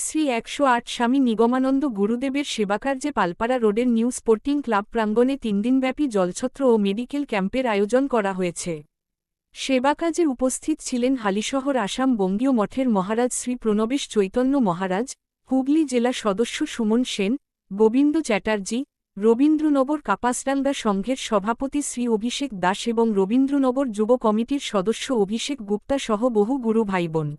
শ্রী 108 স্বামী নিগমানন্দ গুরুদেবের সেবাকার্যে পালপাড়া রোডের নিউ স্পোর্টিং ক্লাব প্রাঙ্গণে 3 দিনব্যাপী জলছত্র ও মেডিকেল ক্যাম্পের আয়োজন করা হয়েছে। সেবাকাজে উপস্থিত ছিলেন হালিশহর আসাম বঙ্গীয় মঠের মহারাজ শ্রী প্রণবেশ চৈতন্য মহারাজ, হুগলি জেলা সদস্য সুমন সেন, গোবিন্দ চ্যাটার্জি, রবীন্দ্রনগর কাপাসডাঙ্গা সংঘের সভাপতি শ্রী অভিষেক দাস এবং রবীন্দ্রনগর যুব কমিটির সদস্য অভিষেক গুপ্তা সহ বহু গুরু ভাইবোন।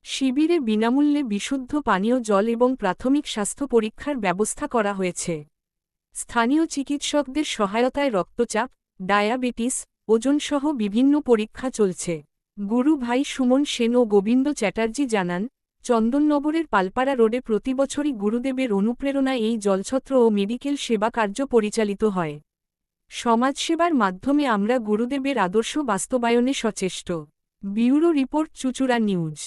শিবিরে বিনামূল্যে বিশুদ্ধ পানীয় জল এবং প্রাথমিক স্বাস্থ্য পরীক্ষার ব্যবস্থা করা হয়েছে। স্থানীয় চিকিৎসকদের সহায়তায় রক্তচাপ, ডায়াবেটিস, ওজনসহ বিভিন্ন পরীক্ষা চলছে। গুরু ভাই সুমন সেন ও গোবিন্দ চ্যাটার্জি জানান, চন্দননগরের পালপাড়া রোডে প্রতিবছরই গুরুদেবের অনুপ্রেরণায় এই জলছত্র ও মেডিকেল সেবা কার্য পরিচালিত হয়। সমাজসেবার মাধ্যমে আমরা গুরুদেবের আদর্শ বাস্তবায়নে সচেষ্ট। ব্যুরো রিপোর্ট চুঁচুড়া নিউজ।